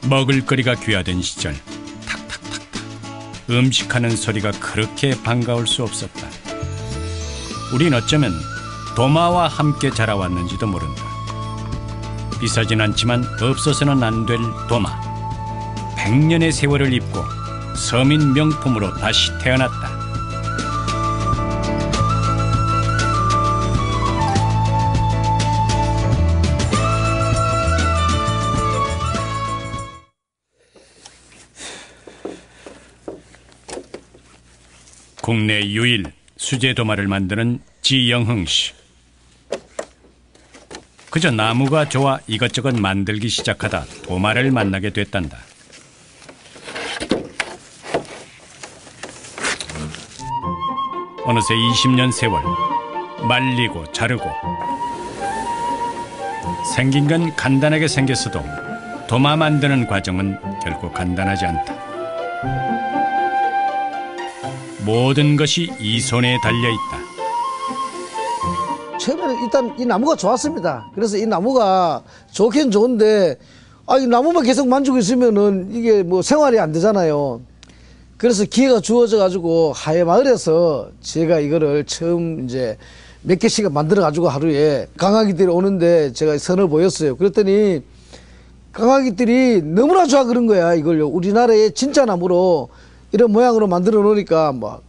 먹을거리가 귀하던 시절 탁탁탁탁 음식하는 소리가 그렇게 반가울 수 없었다. 우린 어쩌면 도마와 함께 자라왔는지도 모른다. 비싸진 않지만 없어서는 안 될 도마. 100년의 세월을 입고 서민 명품으로 다시 태어났다. 국내 유일 수제 도마를 만드는 지영흥 씨. 그저 나무가 좋아 이것저것 만들기 시작하다 도마를 만나게 됐단다. 어느새 20년 세월, 말리고 자르고. 생긴 건 간단하게 생겼어도 도마 만드는 과정은 결코 간단하지 않다. 모든 것이 이 손에 달려있다. 처음에는 일단 이 나무가 좋았습니다. 그래서 이 나무가 좋긴 좋은데 이 나무만 계속 만지고 있으면은 이게 뭐 생활이 안 되잖아요. 그래서 기회가 주어져 가지고 하회마을에서 제가 이거를 처음 이제 몇 개씩 만들어 가지고 하루에 강아지들이 오는데 제가 선을 보였어요. 그랬더니 강아지들이 너무나 좋아 그런 거야. 이걸요. 우리나라의 진짜 나무로 이런 모양으로 만들어 놓으니까 막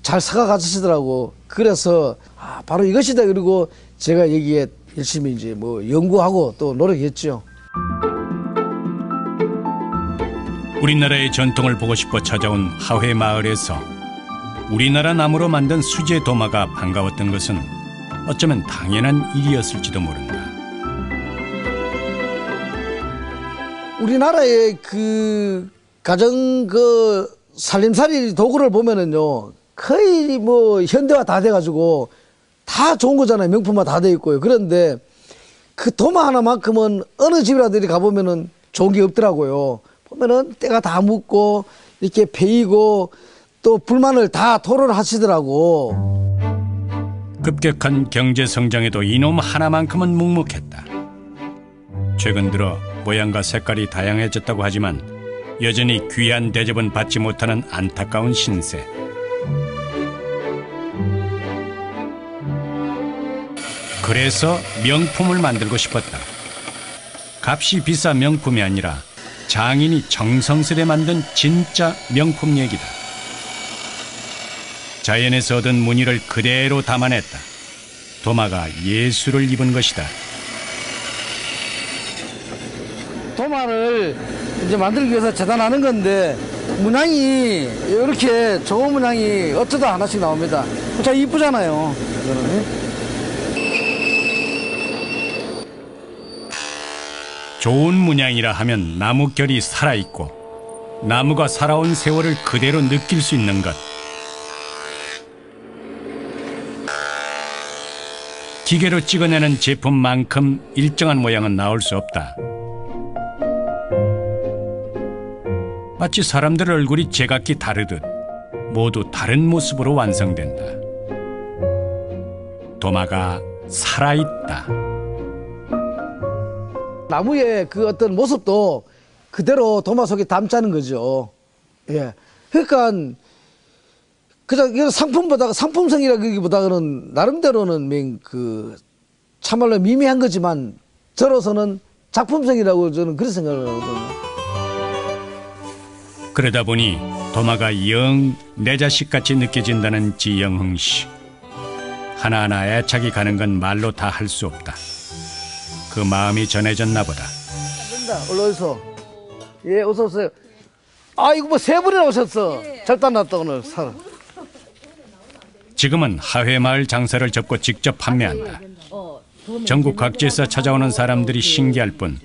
잘 사가 가시더라고. 그래서 바로 이것이다. 그리고 제가 여기에 열심히 이제 뭐 연구하고 또 노력했죠. 우리나라의 전통을 보고 싶어 찾아온 하회 마을에서 우리나라 나무로 만든 수제 도마가 반가웠던 것은 어쩌면 당연한 일이었을지도 모른다. 우리나라의 그 가정 그 살림살이 도구를 보면은요 거의 뭐 현대화 다 돼가지고 다 좋은 거잖아요. 명품화 다 돼 있고요. 그런데 그 도마 하나만큼은 어느 집이라도 이렇게 가보면은 좋은 게 없더라고요. 보면은 때가 다 묻고 이렇게 베이고 또 불만을 다 토로하시더라고. 급격한 경제 성장에도 이놈 하나만큼은 묵묵했다. 최근 들어 모양과 색깔이 다양해졌다고 하지만 여전히 귀한 대접은 받지 못하는 안타까운 신세. 그래서 명품을 만들고 싶었다. 값이 비싼 명품이 아니라 장인이 정성스레 만든 진짜 명품 얘기다. 자연에서 얻은 무늬를 그대로 담아냈다. 도마가 예술을 입은 것이다. 도마를 이제 만들기 위해서 재단하는 건데 문양이 이렇게 좋은 문양이 어쩌다 하나씩 나옵니다. 참 이쁘잖아요. 이거는. 좋은 문양이라 하면 나무결이 살아있고 나무가 살아온 세월을 그대로 느낄 수 있는 것. 기계로 찍어내는 제품만큼 일정한 모양은 나올 수 없다. 마치 사람들 얼굴이 제각기 다르듯 모두 다른 모습으로 완성된다. 도마가 살아있다. 나무의 그 어떤 모습도 그대로 도마 속에 담자는 거죠. 예. 그러니까 그냥 상품성이라기보다는 나름대로는 그 참말로 미미한 거지만 저로서는 작품성이라고 저는 그렇게 생각을 하거든요. 그러다 보니 도마가 영 내 자식같이 느껴진다는 지영흥 씨. 하나하나 애착이 가는 건 말로 다 할 수 없다. 그 마음이 전해졌나 보다. 된다. 얼른 오소. 예, 어서 오세요. 이거 뭐 세 분이나 오셨어. 절단 났다 오늘 살. 지금은 하회마을 장사를 접고 직접 판매한다. 전국 각지에서 찾아오는 사람들이 신기할 뿐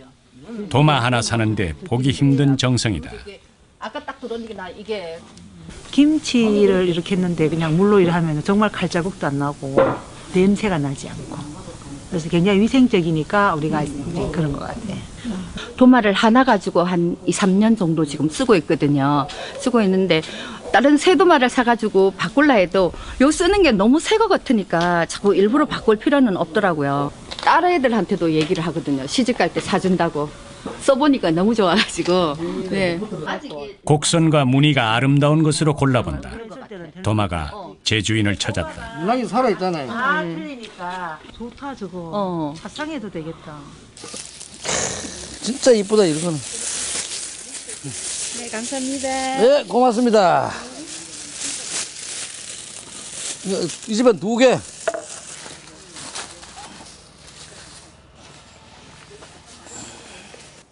도마 하나 사는데 보기 힘든 정성이다. 아까 딱 들어오니까 이게 김치를 이렇게 했는데 그냥 물로 일하면 정말 칼자국도 안 나고 냄새가 나지 않고 그래서 굉장히 위생적이니까 우리가 이제 그런 것 같아요. 도마를 하나 가지고 한 2, 3년 정도 지금 쓰고 있거든요. 쓰고 있는데 다른 새 도마를 사가지고 바꿀라 해도 요 쓰는 게 너무 새 거 같으니까 자꾸 일부러 바꿀 필요는 없더라고요. 딸애들한테도 얘기를 하거든요. 시집 갈 때 사준다고. 써보니까 너무 좋아가지고. 네. 곡선과 무늬가 아름다운 것으로 골라본다. 도마가 제주인을 찾았다. 문학이 살아있잖아요. 아, 틀리니까 좋다 저거. 사상해도 되겠다. 진짜 이쁘다 이거는. 네, 감사합니다. 네, 고맙습니다. 이 집은 2개.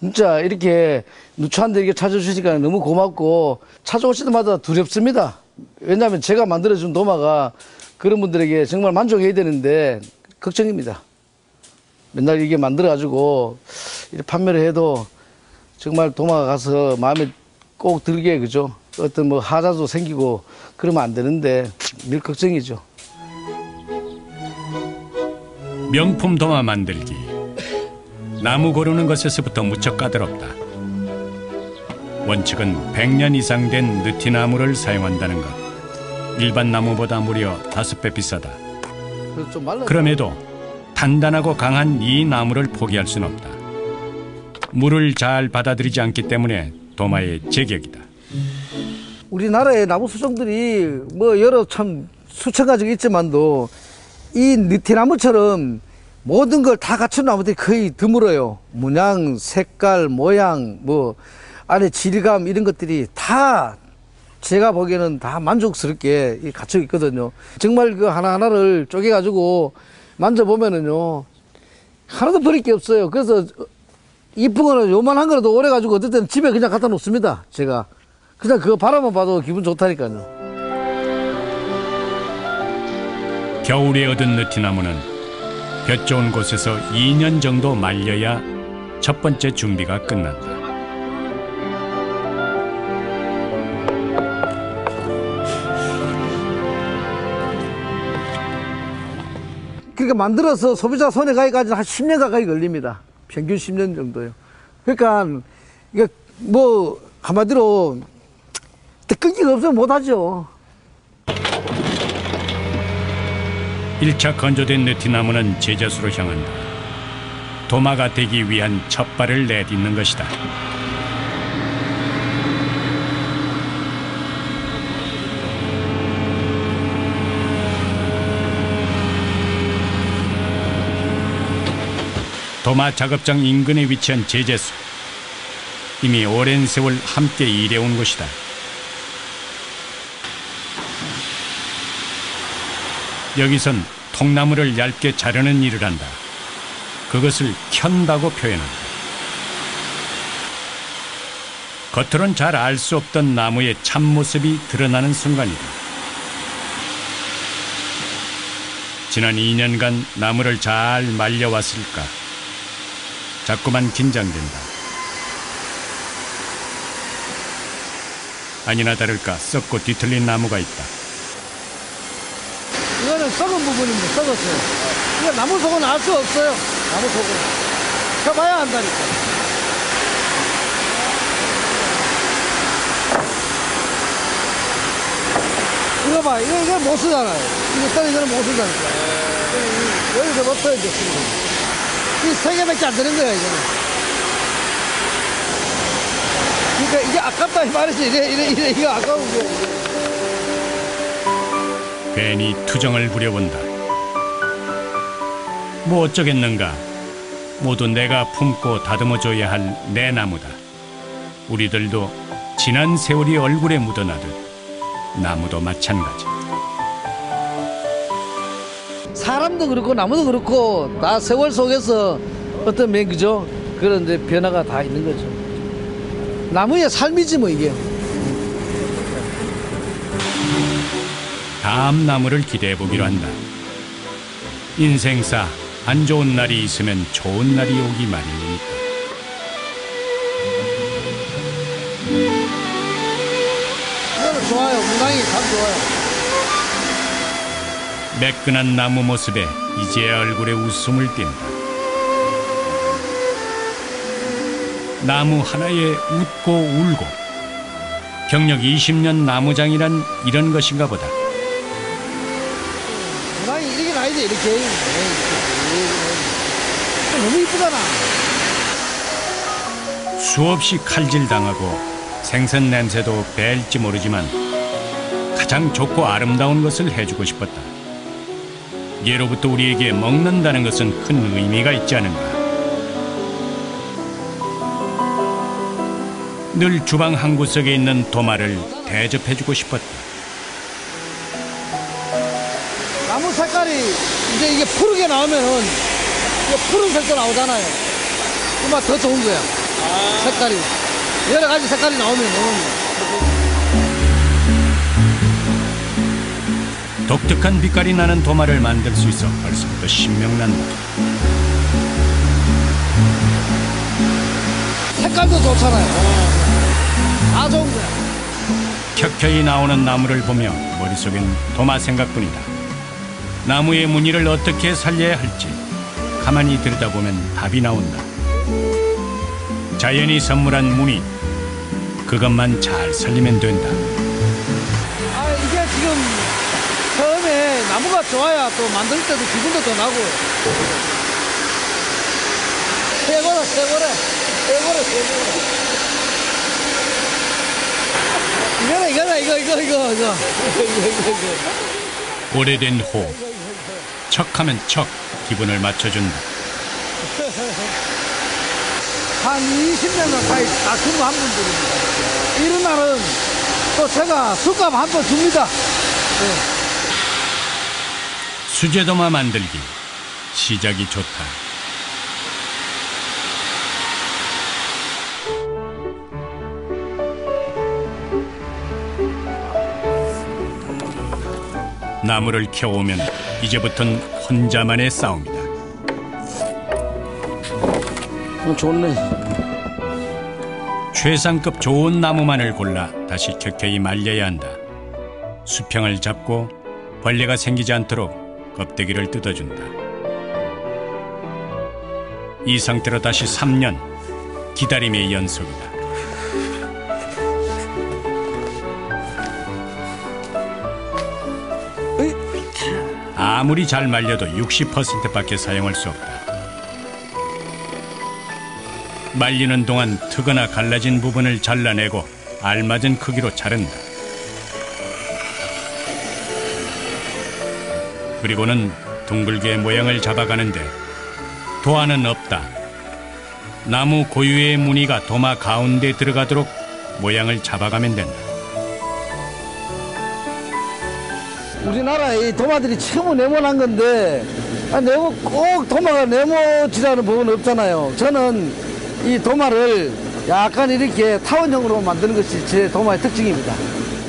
진짜 이렇게 누추한데 이렇게 찾아주시니까 너무 고맙고 찾아오실 때마다 두렵습니다. 왜냐하면 제가 만들어준 도마가 그런 분들에게 정말 만족해야 되는데 걱정입니다. 맨날 이게 만들어가지고 이렇게 판매를 해도 정말 도마가 가서 마음에 꼭 들게 그죠? 어떤 뭐 하자도 생기고 그러면 안 되는데 늘 걱정이죠. 명품 도마 만들기. 나무 고르는 것에서부터 무척 까다롭다. 원칙은 100년 이상 된 느티나무를 사용한다는 것. 일반 나무보다 무려 5배 비싸다. 좀 말라. 그럼에도 단단하고 강한 이 나무를 포기할 수는 없다. 물을 잘 받아들이지 않기 때문에 도마의 제격이다. 우리나라의 나무 수종들이 뭐 여러 참 수천 가지가 있지만도 이 느티나무처럼 모든 걸 다 갖춘 나무들이 거의 드물어요. 문양, 색깔, 모양, 뭐 안에 질감 이런 것들이 다 제가 보기에는 다 만족스럽게 갖춰 있거든요. 정말 그 하나하나를 쪼개가지고 만져보면은요 하나도 버릴 게 없어요. 그래서 이쁜 거는 요만한 거라도 오래 가지고 어떨 때는 집에 그냥 갖다 놓습니다. 제가 그냥 그거 바라만 봐도 기분 좋다니까요. 겨울에 얻은 느티나무는 볕 좋은 곳에서 2년 정도 말려야 첫 번째 준비가 끝난다. 그러니까 만들어서 소비자 손에 가기까지 한 10년 가까이 걸립니다. 평균 10년 정도요. 그러니까 이게 뭐 한마디로 끈기가 없으면 못하죠. 1차 건조된 느티나무는 제자수로 향한다. 도마가 되기 위한 첫 발을 내딛는 것이다. 도마 작업장 인근에 위치한 제재수. 이미 오랜 세월 함께 일해온 곳이다. 여기선 통나무를 얇게 자르는 일을 한다. 그것을 켠다고 표현한다. 겉으론 잘 알 수 없던 나무의 참모습이 드러나는 순간이다. 지난 2년간 나무를 잘 말려왔을까? 자꾸만 긴장된다. 아니나 다를까 썩고 뒤틀린 나무가 있다. 이거는 썩은 부분입니다. 썩었어요. 이거 나무 속은 알 수 없어요. 나무 속은. 펴봐야 한다니까. 이거 봐. 이거 못 쓰잖아요. 이거 떨어지는 못 쓰잖아요. 여기서부터 이제 쓰는 거예요. 이 3개밖에 안 되는 거야, 이거는. 그러니까 이게 아깝다, 이 말이지. 이거 아까운 거. 괜히 투정을 부려본다. 뭐 어쩌겠는가. 모두 내가 품고 다듬어줘야 할 내 나무다. 우리들도 지난 세월이 얼굴에 묻어나듯 나무도 마찬가지. 사람도 그렇고 나무도 그렇고 다 세월 속에서 어떤 그죠? 그런 이제 변화가 다 있는 거죠. 나무의 삶이지 뭐 이게. 다음 나무를 기대해 보기로 한다. 인생사 안 좋은 날이 있으면 좋은 날이 오기 마련이니까. 이거는 좋아요. 문항이 참 좋아요. 매끈한 나무 모습에 이제야 얼굴에 웃음을 띈다. 나무 하나에 웃고 울고 경력 20년 나무장이란 이런 것인가 보다. 문항이 이렇게 나야지 이렇게. 너무 이쁘잖아. 수없이 칼질당하고 생선 냄새도 벨지 모르지만 가장 좋고 아름다운 것을 해주고 싶었다. 예로부터 우리에게 먹는다는 것은 큰 의미가 있지 않은가. 늘 주방 한 구석에 있는 도마를 대접해주고 싶었다. 나무 색깔이 이제 이게 푸르게 나오면은 이게 푸른색도 나오잖아요. 그만 더 좋은 거야. 색깔이 여러 가지 색깔이 나오면은 독특한 빛깔이 나는 도마를 만들 수 있어 벌써부터 신명난다. 색깔도 좋잖아요. 다 좋은 거야. 켜켜이 나오는 나무를 보며 머릿속엔 도마 생각뿐이다. 나무의 무늬를 어떻게 살려야 할지 가만히 들여다보면 답이 나온다. 자연이 선물한 무늬, 그것만 잘 살리면 된다. 아, 이게 지금 처음에 나무가 좋아야 또 만들 때도 기분도 더 나고. 최고라, 최고라. 최고라, 최고라. 이거. 오래된 호흡, 척하면 척, 기분을 맞춰준다. 한 20년 가까이 다 근무한 분들입니다. 이런 날은 또 제가 술값 한 번 줍니다. 네. 수제도마 만들기, 시작이 좋다. 나무를 켜오면 이제부턴 혼자만의 싸움이다. 좋네. 최상급 좋은 나무만을 골라 다시 켜켜이 말려야 한다. 수평을 잡고 벌레가 생기지 않도록 껍데기를 뜯어준다. 이 상태로 다시 3년 기다림의 연속이다. 아무리 잘 말려도 60%밖에 사용할 수 없다. 말리는 동안 트거나 갈라진 부분을 잘라내고 알맞은 크기로 자른다. 그리고는 둥글게 모양을 잡아가는데 도안은 없다. 나무 고유의 무늬가 도마 가운데 들어가도록 모양을 잡아가면 된다. 우리나라에 이 도마들이 처음 네모난 건데 꼭 도마가 네모지라는 부분은 없잖아요. 저는 이 도마를 약간 이렇게 타원형으로 만드는 것이 제 도마의 특징입니다.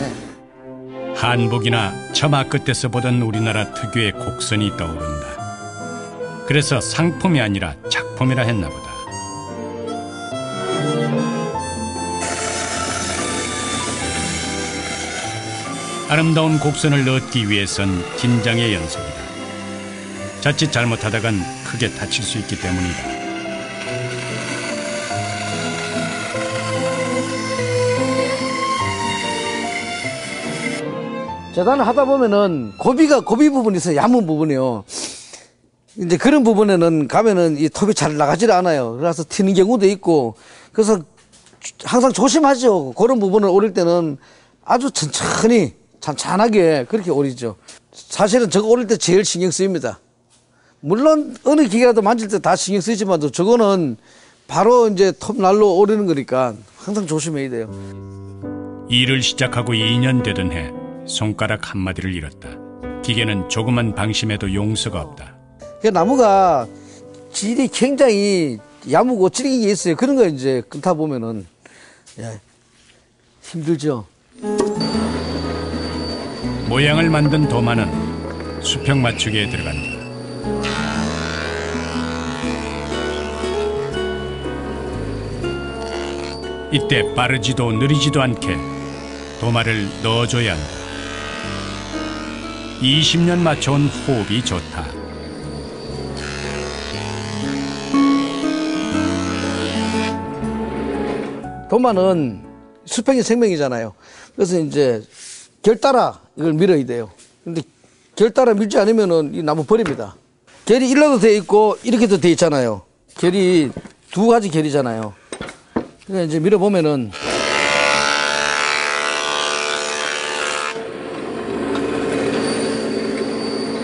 네. 한복이나 처마 끝에서 보던 우리나라 특유의 곡선이 떠오른다. 그래서 상품이 아니라 작품이라 했나 보다. 아름다운 곡선을 얻기 위해선 긴장의 연속이다. 자칫 잘못하다간 크게 다칠 수 있기 때문이다. 재단을 하다 보면은 고비 부분이 있어요. 얇은 부분이요. 이제 그런 부분에는 가면은 이 톱이 잘 나가질 않아요. 그래서 튀는 경우도 있고, 그래서 항상 조심하죠. 그런 부분을 오릴 때는 아주 천천히 찬찬하게 그렇게 오리죠. 사실은 저거 오릴 때 제일 신경 쓰입니다. 물론 어느 기계라도 만질 때 다 신경 쓰이지만 저거는 바로 이제 톱 날로 오르는 거니까 항상 조심해야 돼요. 일을 시작하고 2년 되던 해 손가락 한마디를 잃었다. 기계는 조그만 방심에도 용서가 없다. 그 나무가 질이 굉장히 야무고 찌르는 게 있어요. 그런 거 이제 끊다 보면은 힘들죠. 모양을 만든 도마는 수평 맞추기에 들어간다. 이때 빠르지도 느리지도 않게 도마를 넣어줘야 한다. 20년 맞춰온 호흡이 좋다. 도마는 수평이 생명이잖아요. 그래서 이제 결 따라 이걸 밀어야 돼요. 근데 결 따라 밀지 않으면은 이 나무 버립니다. 결이 일로도 돼 있고 이렇게도 돼 있잖아요. 결이 두 가지 결이잖아요. 그러니까 이제 밀어보면은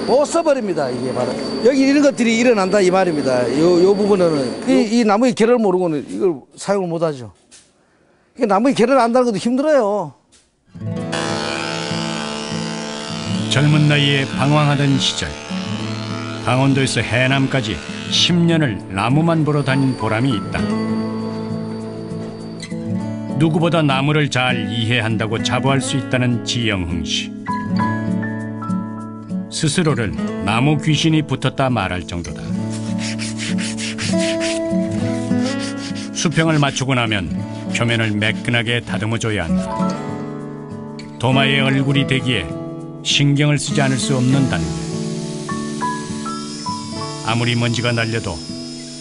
못 써버립니다. 이게 바로 여기 이런 것들이 일어난다 이 말입니다. 요 부분은 이 나무의 결을 모르고는 이걸 사용을 못하죠. 나무의 결을 안다는 것도 힘들어요. 젊은 나이에 방황하던 시절 강원도에서 해남까지 10년을 나무만 보러 다닌 보람이 있다. 누구보다 나무를 잘 이해한다고 자부할 수 있다는 지영흥 씨. 스스로를 나무 귀신이 붙었다 말할 정도다. 수평을 맞추고 나면 표면을 매끈하게 다듬어줘야 한다. 도마의 얼굴이 되기에 신경을 쓰지 않을 수 없는 단계. 아무리 먼지가 날려도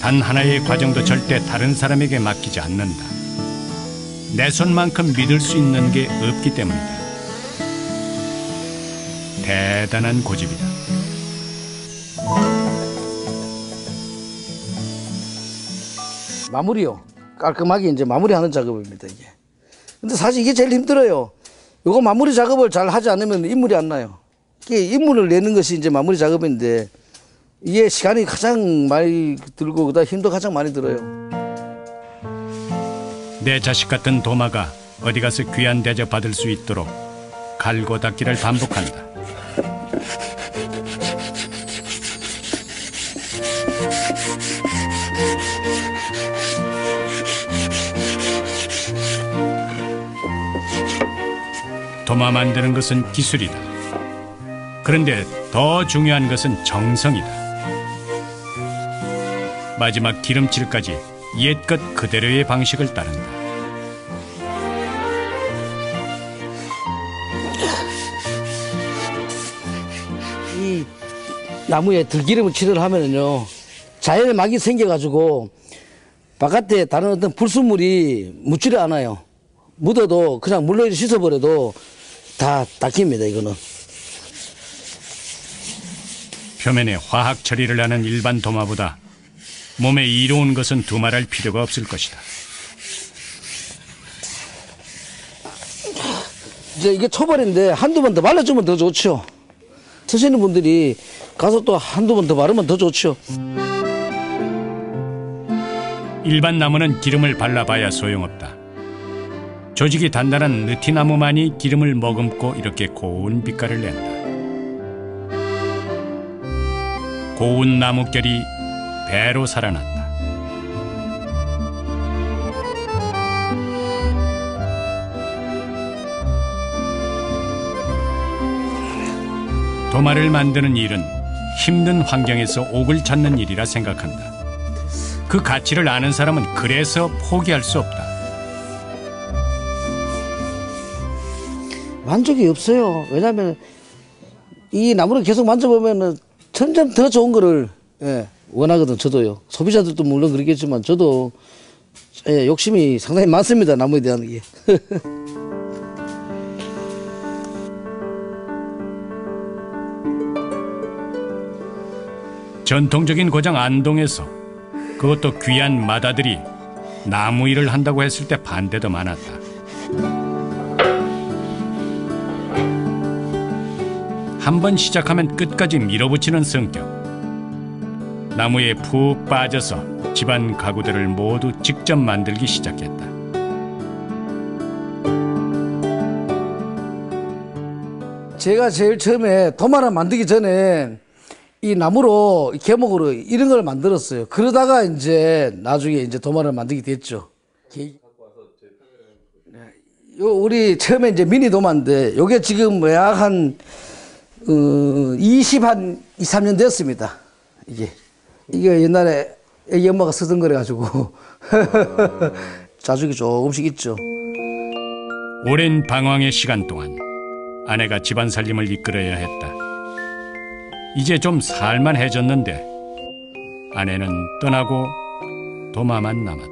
단 하나의 과정도 절대 다른 사람에게 맡기지 않는다. 내 손만큼 믿을 수 있는 게 없기 때문이다. 대단한 고집이다. 마무리요. 깔끔하게 이제 마무리하는 작업입니다, 이게. 근데 사실 이게 제일 힘들어요. 요거 마무리 작업을 잘 하지 않으면 인물이 안 나요. 이게 인물을 내는 것이 이제 마무리 작업인데 이게 시간이 가장 많이 들고 그다음 힘도 가장 많이 들어요. 내 자식 같은 도마가 어디 가서 귀한 대접 받을 수 있도록 갈고 닦기를 반복한다. 도마 만드는 것은 기술이다. 그런데 더 중요한 것은 정성이다. 마지막 기름칠까지 옛것 그대로의 방식을 따른다. 이 나무에 들기름을 칠을 하면은요, 자연의 막이 생겨가지고 바깥에 다른 어떤 불순물이 묻지를 않아요. 묻어도 그냥 물로 씻어버려도 다 닦입니다, 이거는. 표면에 화학 처리를 하는 일반 도마보다 몸에 이로운 것은 두말할 필요가 없을 것이다. 이제 이게 초벌인데 한두 번 더 발라주면 더 좋죠. 드시는 분들이 가서 또 한두 번 더 바르면 더 좋죠. 일반 나무는 기름을 발라봐야 소용없다. 조직이 단단한 느티나무만이 기름을 머금고 이렇게 고운 빛깔을 낸다. 고운 나뭇결이 배로 살아났다. 도마를 만드는 일은 힘든 환경에서 옥을 찾는 일이라 생각한다. 그 가치를 아는 사람은 그래서 포기할 수 없다. 만족이 없어요. 왜냐하면 이 나무를 계속 만져보면은 점점 더 좋은 거를 원하거든. 저도요. 소비자들도 물론 그렇겠지만 저도 욕심이 상당히 많습니다. 나무에 대한 게. 전통적인 고장 안동에서 그것도 귀한 마다들이 나무 일을 한다고 했을 때 반대도 많았다. 한번 시작하면 끝까지 밀어붙이는 성격. 나무에 푹 빠져서 집안 가구들을 모두 직접 만들기 시작했다. 제가 제일 처음에 도마를 만들기 전에 이 나무로 계목으로 이런 걸 만들었어요. 그러다가 이제 나중에 이제 도마를 만들게 됐죠. 우리 처음에 이제 미니 도마인데 요게 지금 약 한 23년 됐습니다. 이게 옛날에 애기 엄마가 쓰던 거래 가지고 자주기 조금씩 있죠. 오랜 방황의 시간 동안 아내가 집안 살림을 이끌어야 했다. 이제 좀 살만해졌는데 아내는 떠나고 도마만 남았다.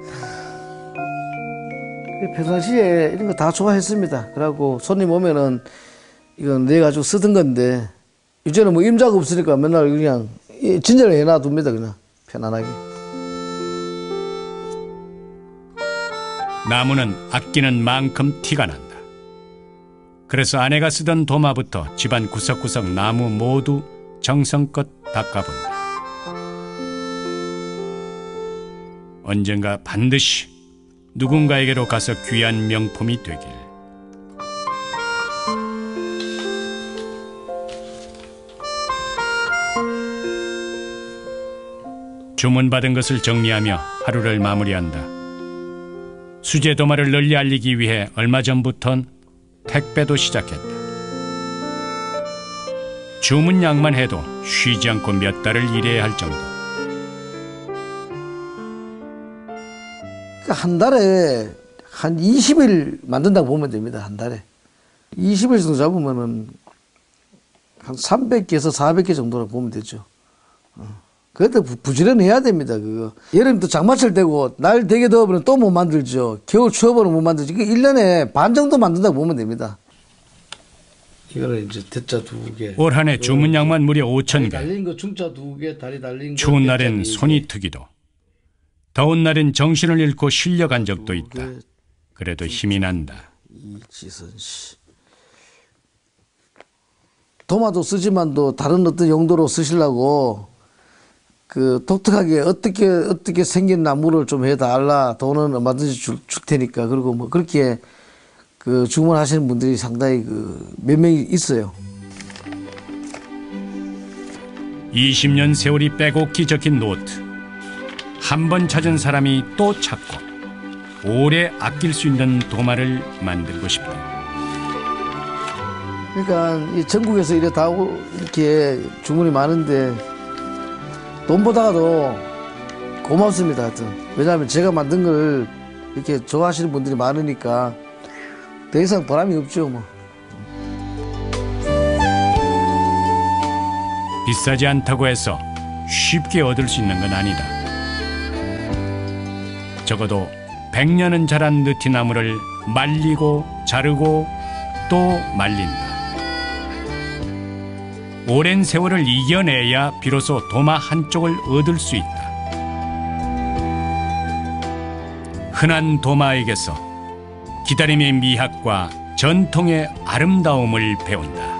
평상시에 이런 거 다 좋아했습니다. 그러고 손님 오면은 이건 내 가지고 쓰던 건데 이제는 뭐 임자가 없으니까 맨날 그냥 진열을 해놔둡니다. 그냥 편안하게. 나무는 아끼는 만큼 티가 난다. 그래서 아내가 쓰던 도마부터 집안 구석구석 나무 모두 정성껏 닦아본다. 언젠가 반드시 누군가에게로 가서 귀한 명품이 되길. 주문받은 것을 정리하며 하루를 마무리한다. 수제 도마를 널리 알리기 위해 얼마 전부턴 택배도 시작했다. 주문량만 해도 쉬지 않고 몇 달을 일해야 할 정도. 한 달에 한 20일 만든다고 보면 됩니다. 한 달에 20일 정도 잡으면은 한 300개에서 400개 정도라고 보면 되죠. 그래도 부지런해야 됩니다. 그거 여름 또 장마철 되고 날 되게 더우면 또 못 만들죠. 겨울 추워버리면 못 만들죠. 그 1년에 반 정도 만든다고 보면 됩니다. 이거는 이제 대자 2개. 올 한 해 주문량만 무려 5,000개. 달린 거 중자 2개, 다리 달린 거. 추운 날엔 손이 트기도, 더운 날엔 정신을 잃고 실려간 적도 있다. 그래도 힘이 난다. 이지선 씨. 도마도 쓰지만도 다른 어떤 용도로 쓰시려고 그 독특하게 어떻게 생긴 나무를 좀 해달라. 돈은 얼마든지 줄 테니까. 그리고 뭐 그렇게 그 주문하시는 분들이 상당히 그 몇 명이 있어요. 20년 세월이 빼곡히 적힌 노트. 한 번 찾은 사람이 또 찾고 오래 아낄 수 있는 도마를 만들고 싶다. 그러니까 이 전국에서 이렇게 주문이 많은데 돈보다도 고맙습니다. 하여튼 왜냐하면 제가 만든 걸 이렇게 좋아하시는 분들이 많으니까 더 이상 보람이 없죠. 뭐. 비싸지 않다고 해서 쉽게 얻을 수 있는 건 아니다. 적어도 100년은 자란 느티나무를 말리고 자르고 또 말린다. 오랜 세월을 이겨내야 비로소 도마 한쪽을 얻을 수 있다. 흔한 도마에게서 기다림의 미학과 전통의 아름다움을 배운다.